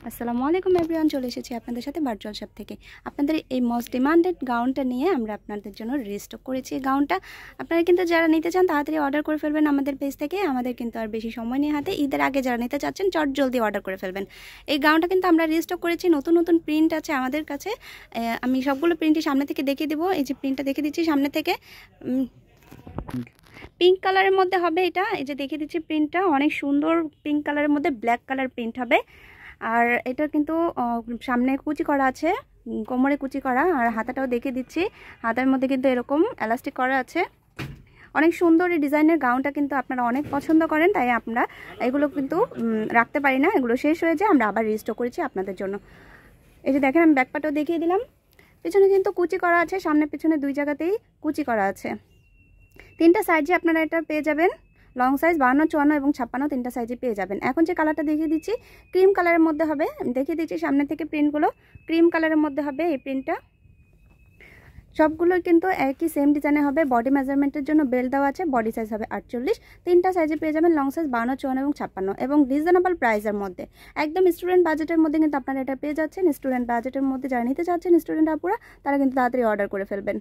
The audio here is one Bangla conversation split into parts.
আসসালামু আলাইকুম এভরিওয়ান, চলে এসেছি আপনাদের সাথে ভার্চুয়াল শপ থেকে। আপনাদের এই মোস্ট ডিমান্ডেড গাউনটা নিয়ে আমরা আপনাদের জন্য রিস্টক করেছি। এই গাউনটা আপনারা কিন্তু যারা নিতে চান তাড়াতাড়ি অর্ডার করে ফেলবেন আমাদের পেজ থেকে। আমাদের কিন্তু আর বেশি সময় নেই হাতে, ঈদের আগে যারা নিতে চাচ্ছেন চট জলদি অর্ডার করে ফেলবেন। এই গাউনটা কিন্তু আমরা রিস্টক করেছি, নতুন নতুন প্রিন্ট আছে আমাদের কাছে। আমি সবগুলো প্রিন্টই সামনে থেকে দেখিয়ে দেবো। এই যে প্রিন্টটা দেখিয়ে দিচ্ছি সামনে থেকে, পিঙ্ক কালারের মধ্যে হবে এটা। এই যে দেখিয়ে দিচ্ছি প্রিন্টটা, অনেক সুন্দর পিঙ্ক কালারের মধ্যে ব্ল্যাক কালার প্রিন্ট হবে। আর এটা কিন্তু সামনে কুচি করা আছে, কোমরে কুচি করা, আর হাতাটাও দেখিয়ে দিচ্ছি। হাতার মধ্যে কিন্তু এরকম এলাস্টিক করা আছে। অনেক সুন্দর এই ডিজাইনের গাউনটা কিন্তু আপনারা অনেক পছন্দ করেন, তাই আমরা এগুলো কিন্তু রাখতে পারি না, এগুলো শেষ হয়ে যায়, আমরা আবার রিস্টক করেছি আপনাদের জন্য। এই যে দেখেন আমি ব্যাকপাটাও দেখিয়ে দিলাম। পিছনে কিন্তু কুচি করা আছে, সামনে পিছনে দুই জায়গাতেই কুচি করা আছে। তিনটা সাইজে আপনারা এটা পেয়ে যাবেন, লং সাইজ 52, 54 এবং 56, তিনটা সাইজে পেয়ে যাবেন। এখন যে কালারটা দেখিয়ে দিচ্ছি ক্রিম কালারের মধ্যে হবে, দেখিয়ে দিচ্ছি সামনে থেকে প্রিন্টগুলো ক্রিম কালারের মধ্যে হবে। এই প্রিন্টটা সবগুলো কিন্তু একই সেম ডিজাইনে হবে। বডি মেজারমেন্টের জন্য বেল্ট দেওয়া আছে, বডি সাইজ হবে 48, তিনটা সাইজে পেয়ে যাবেন, লং সাইজ 52, 54 এবং 56, এবং রিজনেবল প্রাইসের মধ্যে, একদম স্টুডেন্ট বাজেটের মধ্যে কিন্তু আপনারা এটা পেয়ে যাচ্ছেন। স্টুডেন্ট বাজেটের মধ্যে যারা নিতে চাচ্ছেন স্টুডেন্ট আপুরা, তারা কিন্তু তাড়াতাড়ি অর্ডার করে ফেলবেন।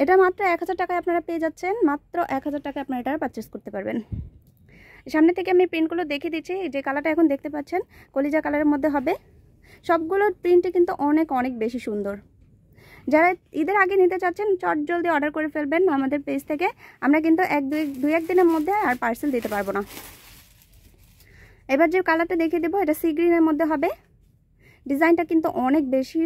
এটা মাত্র 1000 টাকায় আপনারা পেয়ে যাচ্ছেন, মাত্র 1000 টাকায় আপনারা এটা পারচেস করতে পারবেন। সামনে থেকে আমি প্রিন্টগুলো দেখিয়ে দিচ্ছি। যে কালারটা এখন দেখতে পাচ্ছেন কলিজা কালারের মধ্যে হবে। সবগুলোর প্রিন্টই কিন্তু অনেক অনেক বেশি সুন্দর। যারা ঈদের আগে নিতে চাচ্ছেন চট জলদি অর্ডার করে ফেলবেন আমাদের পেজ থেকে। আমরা কিন্তু দুই এক দিনের মধ্যে আর পার্সেল দিতে পারবো না। এবার যে কালারটা দেখিয়ে দেবো এটা সি গ্রিনের মধ্যে হবে। ডিজাইনটা কিন্তু অনেক বেশি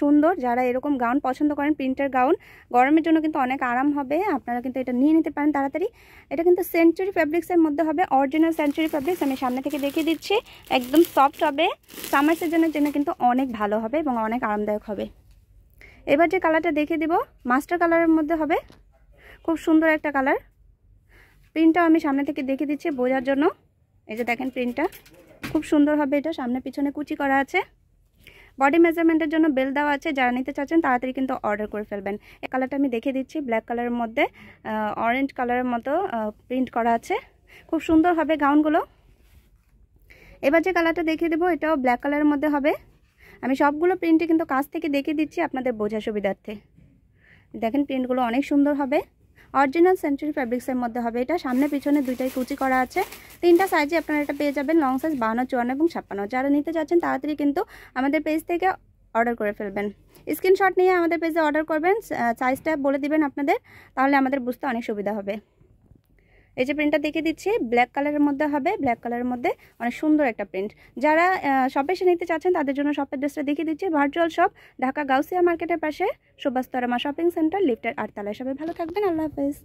সুন্দর। যারা এরকম গাউন পছন্দ করেন, প্রিন্টের গাউন, গরমের জন্য কিন্তু অনেক আরাম হবে, আপনারা কিন্তু এটা নিয়ে নিতে পারেন তাড়াতাড়ি। এটা কিন্তু সেঞ্চুরি ফ্যাব্রিক্সের মধ্যে হবে, অরিজিনাল সেঞ্চুরি ফ্যাব্রিক্স। আমি সামনে থেকে দেখিয়ে দিচ্ছি, একদম সফট হবে, সামার সিজনের জন্য কিন্তু অনেক ভালো হবে এবং অনেক আরামদায়ক হবে। এবার যে কালারটা দেখিয়ে দিব মাস্টার কালারের মধ্যে হবে, খুব সুন্দর একটা কালার। প্রিন্টটাও আমি সামনে থেকে দেখিয়ে দিচ্ছি বোঝার জন্য। এই যে দেখেন প্রিন্টটা খুব সুন্দর হবে। এটা সামনে পিছনে কুচি করা আছে, বডি মেজারমেন্টের জন্য বেল্ট দেওয়া আছে। যারা নিতে চাচ্ছেন তাড়াতাড়ি কিন্তু অর্ডার করে ফেলবেন। এই কালারটা আমি দেখিয়ে দিচ্ছি, ব্ল্যাক কালারের মধ্যে অরেঞ্জ কালারের মতো প্রিন্ট করা আছে, খুব সুন্দর হবে গাউনগুলো। এবার যে কালারটা দেখিয়ে দেবো এটাও ব্ল্যাক কালারের মধ্যে হবে। আমি সবগুলো প্রিন্টে কিন্তু কাছ থেকে দেখিয়ে দিচ্ছি আপনাদের বোঝার সুবিধার্থে। দেখেন প্রিন্টগুলো অনেক সুন্দর হবে, অরিজিনাল সেঞ্চুরি ফ্যাব্রিক্সের মধ্যে হবে। এটা সামনে পিছনে দুইটাই কুচি করা আছে, তিনটা সাইজে আপনারা এটা পেয়ে যাবেন, লং সাইজ 52, 54 এবং 56। যারা নিতে চাচ্ছেন তাড়াতাড়ি কিন্তু আমাদের পেজ থেকে অর্ডার করে ফেলবেন। স্ক্রিনশট নিয়ে আমাদের পেজে অর্ডার করবেন, সাইজটা বলে দিবেন আপনাদের, তাহলে আমাদের বুঝতে অনেক সুবিধা হবে। এই যে প্রিন্টটা দেখিয়ে দিচ্ছি ব্ল্যাক কালারের মধ্যে হবে, ব্ল্যাক কালারের মধ্যে অনেক সুন্দর একটা প্রিন্ট। যারা শপে এসে নিতে চাচ্ছেন তাদের জন্য শপের ড্রেসটা দেখিয়ে দিচ্ছি। ভার্চুয়াল শপ, ঢাকা গাউসিয়া মার্কেটের পাশে, সুভাষ তরমা শপিং সেন্টার, লিফটের 8 তলায়। সবাই ভালো থাকবেন, আল্লাহ হাফেজ।